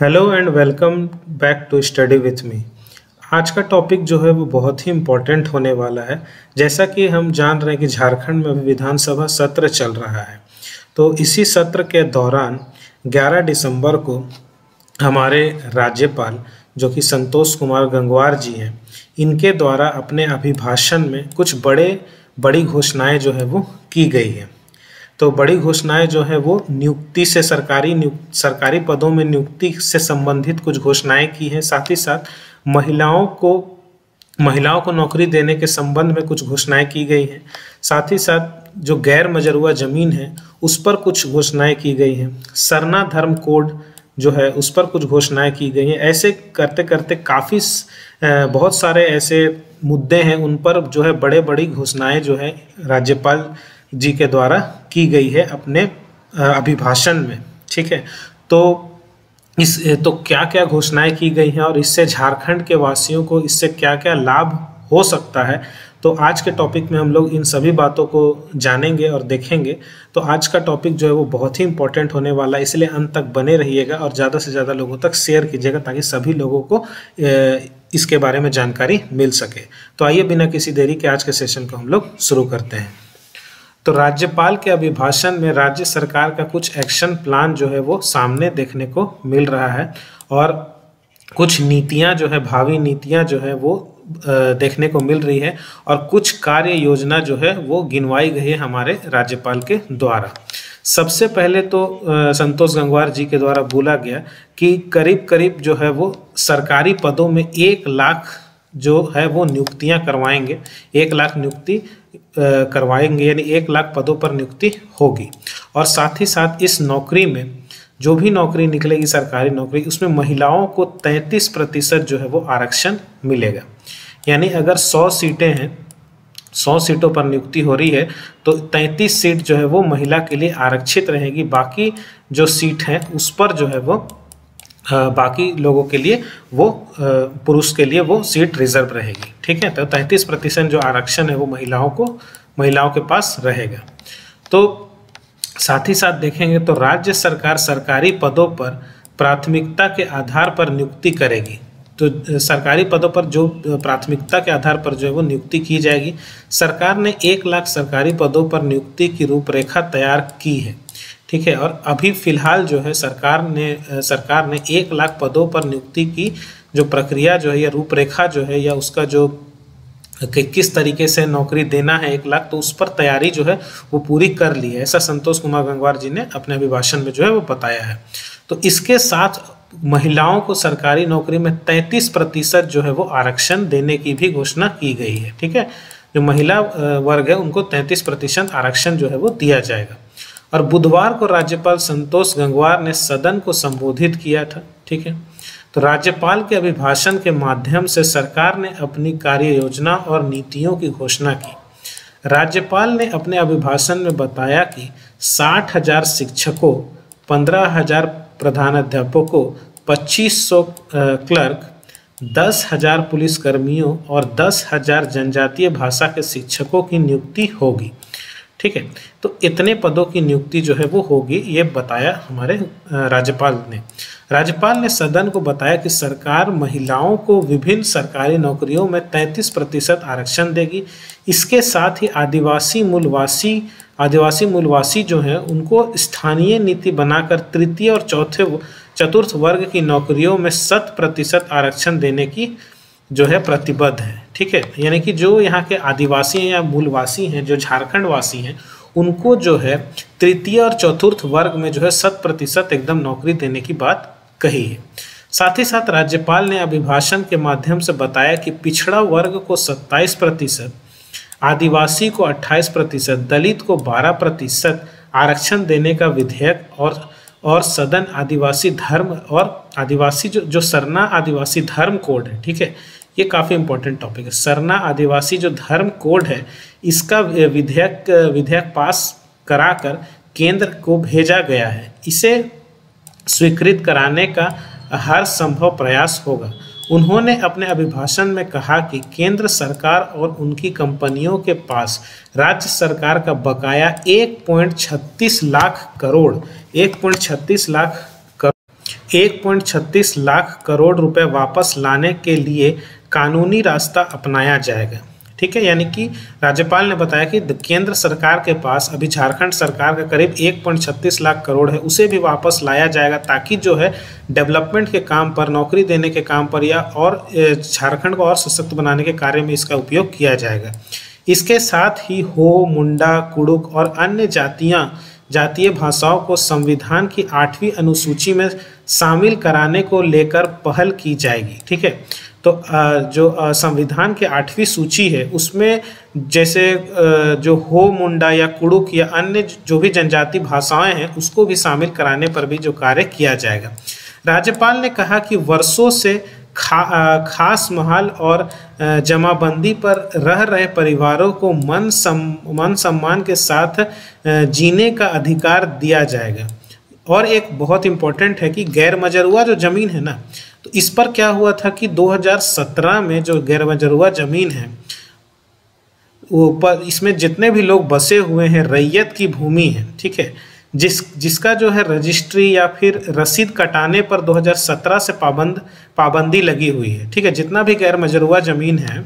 Hello and welcome back to study with me. आज का topic जो है वो बहुत ही इम्पोर्टेंट होने वाला है। जैसा कि हम जान रहे हैं कि झारखंड में विधानसभा सत्र चल रहा है, तो इसी सत्र के दौरान 11 दिसंबर को हमारे राज्यपाल जो कि संतोष कुमार गंगवार जी हैं, इनके द्वारा अपने अभिभाषण में कुछ बड़ी घोषणाएं जो है वो की गई है। तो बड़ी घोषणाएं जो है वो नियुक्ति से सरकारी पदों में नियुक्ति से संबंधित कुछ घोषणाएं की हैं। साथ ही साथ महिलाओं को नौकरी देने के संबंध में कुछ घोषणाएं की गई हैं। साथ ही साथ जो गैर मजरूआ जमीन है उस पर कुछ घोषणाएं की गई हैं। सरना धर्म कोड जो है उस पर कुछ घोषणाएं की गई हैं। ऐसे करते करते बहुत सारे ऐसे मुद्दे हैं, उन पर जो है बड़ी घोषणाएं जो है राज्यपाल जी के द्वारा की गई है अपने अभिभाषण में। ठीक है, तो क्या क्या घोषणाएं की गई हैं और इससे झारखंड के वासियों को इससे क्या क्या लाभ हो सकता है, तो आज के टॉपिक में हम लोग इन सभी बातों को जानेंगे और देखेंगे। तो आज का टॉपिक जो है वो बहुत ही इंपॉर्टेंट होने वाला है, इसलिए अंत तक बने रहिएगा और ज़्यादा से ज़्यादा लोगों तक शेयर कीजिएगा ताकि सभी लोगों को इसके बारे में जानकारी मिल सके। तो आइए बिना किसी देरी के आज के सेशन को हम लोग शुरू करते हैं। तो राज्यपाल के अभिभाषण में राज्य सरकार का कुछ एक्शन प्लान जो है वो सामने देखने को मिल रहा है और कुछ नीतियां जो है, भावी नीतियां जो है वो देखने को मिल रही है और कुछ कार्य योजना जो है वो गिनवाई गई है हमारे राज्यपाल के द्वारा। सबसे पहले तो संतोष गंगवार जी के द्वारा बोला गया कि करीब जो है वो सरकारी पदों में 1 लाख जो है वो नियुक्तियां करवाएंगे। 1 लाख नियुक्ति करवाएंगे, यानी 1 लाख पदों पर नियुक्ति होगी। और साथ ही साथ इस नौकरी में जो भी नौकरी निकलेगी, सरकारी नौकरी, उसमें महिलाओं को 33% जो है वो आरक्षण मिलेगा। यानी अगर 100 सीटें हैं, 100 सीटों पर नियुक्ति हो रही है तो 33 सीट जो है वो महिला के लिए आरक्षित रहेगी। बाकी जो सीट हैं उस पर जो है वो बाकी लोगों के लिए वो पुरुष के लिए वो सीट रिजर्व रहेगी। ठीक है, तो 33% जो आरक्षण है वो महिलाओं के पास रहेगा। तो साथ ही साथ देखेंगे तो राज्य सरकार सरकारी पदों पर प्राथमिकता के आधार पर नियुक्ति करेगी। तो सरकारी पदों पर जो प्राथमिकता के आधार पर जो है वो नियुक्ति की जाएगी। सरकार ने 1 लाख सरकारी पदों पर नियुक्ति की रूपरेखा तैयार की है। ठीक है, और अभी फिलहाल जो है सरकार ने 1 लाख पदों पर नियुक्ति की जो प्रक्रिया जो है या रूपरेखा जो है या उसका जो किस तरीके से नौकरी देना है 1 लाख, तो उस पर तैयारी जो है वो पूरी कर ली है। ऐसा संतोष कुमार गंगवार जी ने अपने अभिभाषण में जो है वो बताया है। तो इसके साथ महिलाओं को सरकारी नौकरी में 33% जो है वो आरक्षण देने की भी घोषणा की गई है। ठीक है, जो महिला वर्ग है उनको 33% आरक्षण जो है वो दिया जाएगा। और बुधवार को राज्यपाल संतोष गंगवार ने सदन को संबोधित किया था। ठीक है, तो राज्यपाल के अभिभाषण के माध्यम से सरकार ने अपनी कार्य योजना और नीतियों की घोषणा की। राज्यपाल ने अपने अभिभाषण में बताया कि 60,000 शिक्षकों, 15,000 प्रधानाध्यापकों, 2500 क्लर्क, 10,000 पुलिसकर्मियों और 10,000 जनजातीय भाषा के शिक्षकों की नियुक्ति होगी। ठीक है, तो इतने पदों की नियुक्ति जो है वो होगी, ये बताया हमारे राज्यपाल ने सदन को बताया कि सरकार महिलाओं को विभिन्न सरकारी नौकरियों में 33% आरक्षण देगी। इसके साथ ही आदिवासी मूलवासी जो है उनको स्थानीय नीति बनाकर तृतीय और चतुर्थ वर्ग की नौकरियों में 100% आरक्षण देने की जो है प्रतिबद्ध है। ठीक है, यानी कि जो यहाँ के आदिवासी हैं या मूलवासी हैं, जो झारखंड वासी हैं, उनको जो है तृतीय और चतुर्थ वर्ग में जो है 100% एकदम नौकरी देने की बात कही है। साथ ही साथ राज्यपाल ने अभिभाषण के माध्यम से बताया कि पिछड़ा वर्ग को 27%, आदिवासी को 28%, दलित को 12% आरक्षण देने का विधेयक और सदन आदिवासी धर्म और आदिवासी जो सरना आदिवासी धर्म कोड है। ठीक है, ये काफ़ी इंपॉर्टेंट टॉपिक है। सरना आदिवासी जो धर्म कोड है, इसका विधेयक पास कराकर केंद्र को भेजा गया है। इसे स्वीकृत कराने का हर संभव प्रयास होगा। उन्होंने अपने अभिभाषण में कहा कि केंद्र सरकार और उनकी कंपनियों के पास राज्य सरकार का बकाया 1.36 लाख करोड़ 1.36 लाख करोड़ रुपए वापस लाने के लिए कानूनी रास्ता अपनाया जाएगा। ठीक है, यानी कि राज्यपाल ने बताया कि केंद्र सरकार के पास अभी झारखंड सरकार का करीब 1.36 लाख करोड़ है, उसे भी वापस लाया जाएगा ताकि जो है डेवलपमेंट के काम पर, नौकरी देने के काम पर या और झारखंड को और सशक्त बनाने के कार्य में इसका उपयोग किया जाएगा। इसके साथ ही हो, मुंडा, कुड़ुक और अन्य जातीय भाषाओं को संविधान की 8वीं अनुसूची में शामिल कराने को लेकर पहल की जाएगी। ठीक है, तो जो संविधान की 8वीं सूची है उसमें जैसे जो हो, मुंडा या कुड़ुक या अन्य जो भी जनजाति भाषाएं हैं उसको भी शामिल कराने पर भी जो कार्य किया जाएगा। राज्यपाल ने कहा कि वर्षों से खास महल और जमाबंदी पर रह रहे परिवारों को मन सम्मान के साथ जीने का अधिकार दिया जाएगा। और एक बहुत इम्पोर्टेंट है कि गैर मजरूआ जो ज़मीन है ना, तो इस पर क्या हुआ था कि 2017 में जो गैर मजरूआ ज़मीन है वो पर, इसमें जितने भी लोग बसे हुए हैं रैयत की भूमि है, ठीक है, जिसका जो है रजिस्ट्री या फिर रसीद कटाने पर 2017 से पाबंदी लगी हुई है। ठीक है, जितना भी गैर मजरूआ ज़मीन है,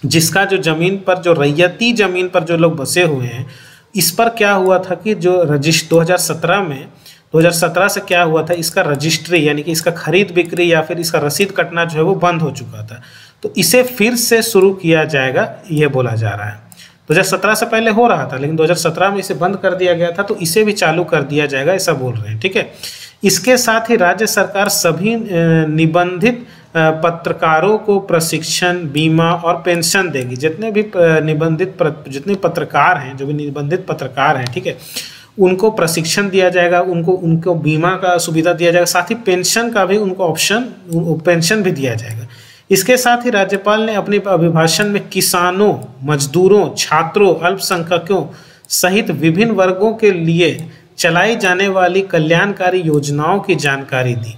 जिसका जो ज़मीन पर, जो रैयती ज़मीन पर जो लोग बसे हुए हैं, इस पर क्या हुआ था कि जो 2017 से क्या हुआ था, इसका रजिस्ट्री यानी कि इसका खरीद बिक्री या फिर इसका रसीद कटना जो है वो बंद हो चुका था, तो इसे फिर से शुरू किया जाएगा, ये बोला जा रहा है। 2017 से पहले हो रहा था लेकिन 2017 में इसे बंद कर दिया गया था, तो इसे भी चालू कर दिया जाएगा, ऐसा बोल रहे हैं। ठीक है, इसके साथ ही राज्य सरकार सभी निबंधित पत्रकारों को प्रशिक्षण, बीमा और पेंशन देगी। जितने भी जितने पत्रकार हैं, जो भी निबंधित पत्रकार हैं, ठीक है, उनको प्रशिक्षण दिया जाएगा, उनको बीमा का सुविधा दिया जाएगा, साथ ही पेंशन का भी उनको पेंशन भी दिया जाएगा। इसके साथ ही राज्यपाल ने अपने अभिभाषण में किसानों, मजदूरों, छात्रों, अल्पसंख्यकों सहित विभिन्न वर्गों के लिए चलाई जाने वाली कल्याणकारी योजनाओं की जानकारी दी।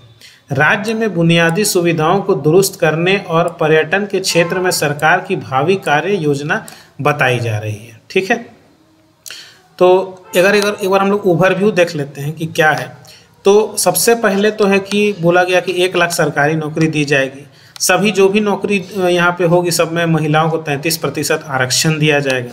राज्य में बुनियादी सुविधाओं को दुरुस्त करने और पर्यटन के क्षेत्र में सरकार की भावी कार्य योजना बताई जा रही है। ठीक है, तो एक बार हम लोग ओवरव्यू देख लेते हैं कि क्या है। तो सबसे पहले तो है कि बोला गया कि 1 लाख सरकारी नौकरी दी जाएगी। सभी जो भी नौकरी यहाँ पे होगी सब में महिलाओं को 33% आरक्षण दिया जाएगा।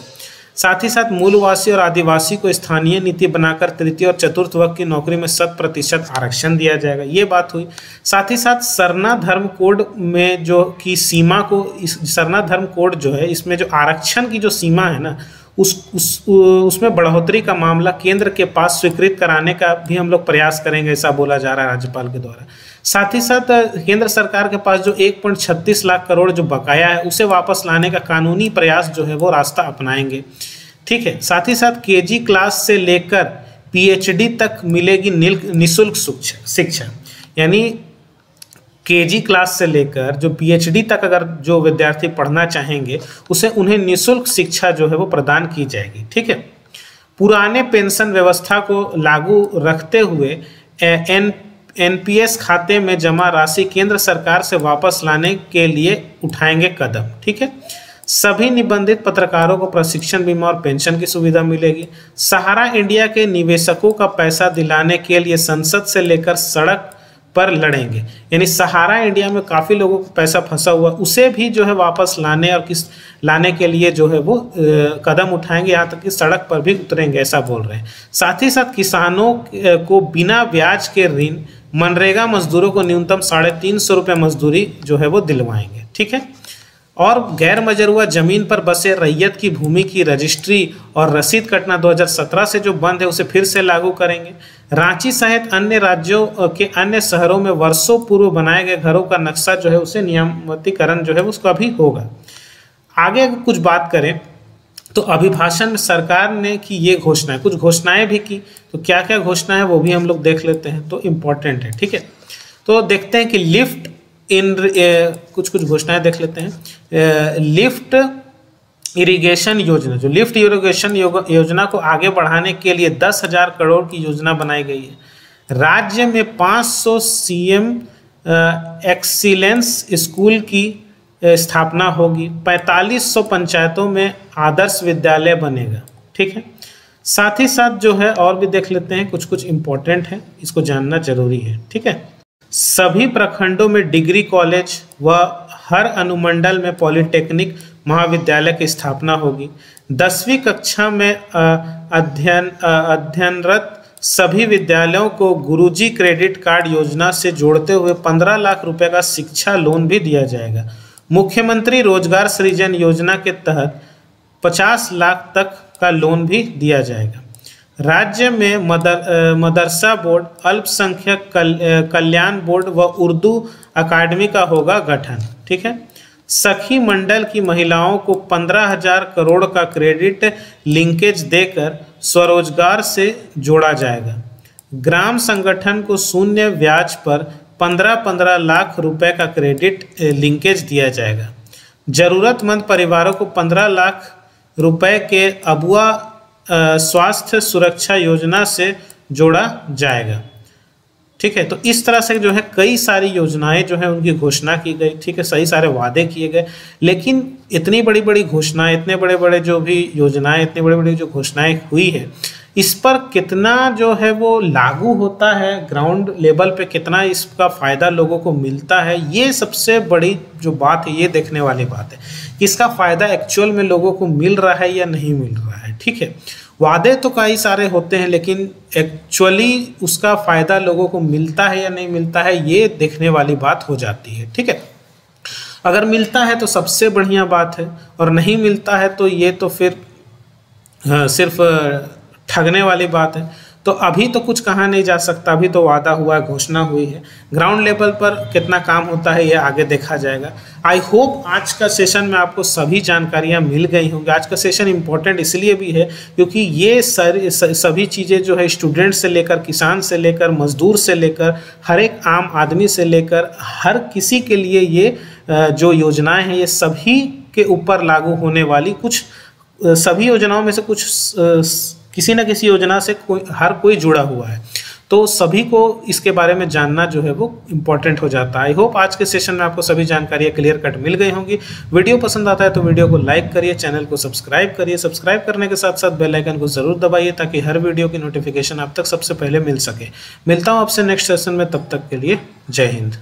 साथ ही साथ मूलवासी और आदिवासी को स्थानीय नीति बनाकर तृतीय और चतुर्थ वर्ग की नौकरी में 100% आरक्षण दिया जाएगा, ये बात हुई। साथ ही साथ सरना धर्म कोड में जो की सीमा को, इस सरना धर्म कोड जो है इसमें जो आरक्षण की जो सीमा है ना, उसमें बढ़ोतरी का मामला केंद्र के पास स्वीकृत कराने का भी हम लोग प्रयास करेंगे, ऐसा बोला जा रहा है राज्यपाल के द्वारा। साथ ही साथ केंद्र सरकार के पास जो 1.36 लाख करोड़ जो बकाया है उसे वापस लाने का कानूनी प्रयास जो है वो रास्ता अपनाएंगे। ठीक है, साथ ही साथ केजी क्लास से लेकर पीएचडी तक मिलेगी निःशुल्क शिक्षा, यानी केजी क्लास से लेकर जो पीएचडी तक अगर जो विद्यार्थी पढ़ना चाहेंगे उन्हें निःशुल्क शिक्षा जो है वो प्रदान की जाएगी। ठीक है, पुराने पेंशन व्यवस्था को लागू रखते हुए एनपीएस खाते में जमा राशि केंद्र सरकार से वापस लाने के लिए उठाएंगे कदम। ठीक है, सभी निबंधित पत्रकारों को प्रशिक्षण, बीमा और पेंशन की सुविधा मिलेगी। सहारा इंडिया के निवेशकों का पैसा दिलाने के लिए संसद से लेकर सड़क पर लड़ेंगे, यानी सहारा इंडिया में काफ़ी लोगों को पैसा फंसा हुआ, उसे भी जो है वापस लाने के लिए जो है वो कदम उठाएंगे, यहाँ तक कि सड़क पर भी उतरेंगे, ऐसा बोल रहे हैं। साथ ही साथ किसानों को बिना ब्याज के ऋण, मनरेगा मजदूरों को न्यूनतम 350 रुपये मजदूरी जो है वो दिलवाएंगे। ठीक है, और गैर मजरूआ जमीन पर बसे रैयत की भूमि की रजिस्ट्री और रसीद कटना 2017 से जो बंद है उसे फिर से लागू करेंगे। रांची सहित अन्य राज्यों के अन्य शहरों में वर्षों पूर्व बनाए गए घरों का नक्शा जो है उसे नियमितीकरण जो है उसका भी होगा। आगे अगर कुछ बात करें तो अभिभाषण में सरकार ने की ये घोषणाएं, कुछ घोषणाएं भी की, तो क्या क्या घोषणा है वो भी हम लोग देख लेते हैं, तो इम्पोर्टेंट है। ठीक है, तो देखते हैं कि लिफ्ट कुछ घोषणाएं देख लेते हैं। लिफ्ट इरिगेशन योजना, जो लिफ्ट इरिगेशन योजना को आगे बढ़ाने के लिए 10,000 करोड़ की योजना बनाई गई है। राज्य में 500 सीएम एक्सीलेंस स्कूल की स्थापना होगी। 4500 पंचायतों में आदर्श विद्यालय बनेगा। ठीक है, साथ ही साथ जो है और भी देख लेते हैं, कुछ इम्पोर्टेंट है, इसको जानना जरूरी है। ठीक है, सभी प्रखंडों में डिग्री कॉलेज व हर अनुमंडल में पॉलिटेक्निक महाविद्यालय की स्थापना होगी। 10वीं कक्षा में अध्ययनरत सभी विद्यालयों को गुरुजी क्रेडिट कार्ड योजना से जोड़ते हुए 15 लाख रुपए का शिक्षा लोन भी दिया जाएगा। मुख्यमंत्री रोजगार सृजन योजना के तहत 50 लाख तक का लोन भी दिया जाएगा। राज्य में मदरसा बोर्ड, अल्पसंख्यक कल्याण बोर्ड व उर्दू अकादमी का होगा गठन। ठीक है। सखी मंडल की महिलाओं को 15,000 करोड़ का क्रेडिट लिंकेज देकर स्वरोजगार से जोड़ा जाएगा। ग्राम संगठन को शून्य ब्याज पर 15-15 लाख रुपए का क्रेडिट लिंकेज दिया जाएगा। जरूरतमंद परिवारों को 15 लाख रुपए के अबुआ स्वास्थ्य सुरक्षा योजना से जोड़ा जाएगा। ठीक है। तो इस तरह से जो है कई सारी योजनाएं जो है उनकी घोषणा की गई। ठीक है। सही सारे वादे किए गए, लेकिन इतनी बड़ी बड़ी घोषणाएं, इतने बड़े बड़े जो भी योजनाएं, इतनी बड़ी बड़ी जो घोषणाएं हुई है, इस पर कितना जो है वो लागू होता है, ग्राउंड लेवल पे कितना इसका फ़ायदा लोगों को मिलता है, ये सबसे बड़ी जो बात है, ये देखने वाली बात है कि इसका फ़ायदा एक्चुअल में लोगों को मिल रहा है या नहीं मिल रहा है। ठीक है। वादे तो कई सारे होते हैं, लेकिन एक्चुअली उसका फ़ायदा लोगों को मिलता है या नहीं मिलता है, ये देखने वाली बात हो जाती है। ठीक है। अगर मिलता है तो सबसे बढ़िया बात है, और नहीं मिलता है तो ये तो फिर सिर्फ ठगने वाली बात है। तो अभी तो कुछ कहा नहीं जा सकता, अभी तो वादा हुआ है, घोषणा हुई है। ग्राउंड लेवल पर कितना काम होता है ये आगे देखा जाएगा। आई होप आज का सेशन में आपको सभी जानकारियां मिल गई होंगी। आज का सेशन इम्पोर्टेंट इसलिए भी है क्योंकि ये सभी चीज़ें जो है स्टूडेंट से लेकर, किसान से लेकर, मजदूर से लेकर, हर एक आम आदमी से लेकर हर किसी के लिए ये जो योजनाएं हैं ये सभी के ऊपर लागू होने वाली कुछ सभी योजनाओं में से कुछ किसी न किसी योजना से हर कोई जुड़ा हुआ है। तो सभी को इसके बारे में जानना जो है वो इम्पोर्टेंट हो जाता है। आई होप आज के सेशन में आपको सभी जानकारियाँ क्लियर कट मिल गई होंगी। वीडियो पसंद आता है तो वीडियो को लाइक करिए, चैनल को सब्सक्राइब करिए। सब्सक्राइब करने के साथ साथ बेल आइकन को जरूर दबाइए ताकि हर वीडियो की नोटिफिकेशन आप तक सबसे पहले मिल सके। मिलता हूँ आपसे नेक्स्ट सेशन में, तब तक के लिए जय हिंद।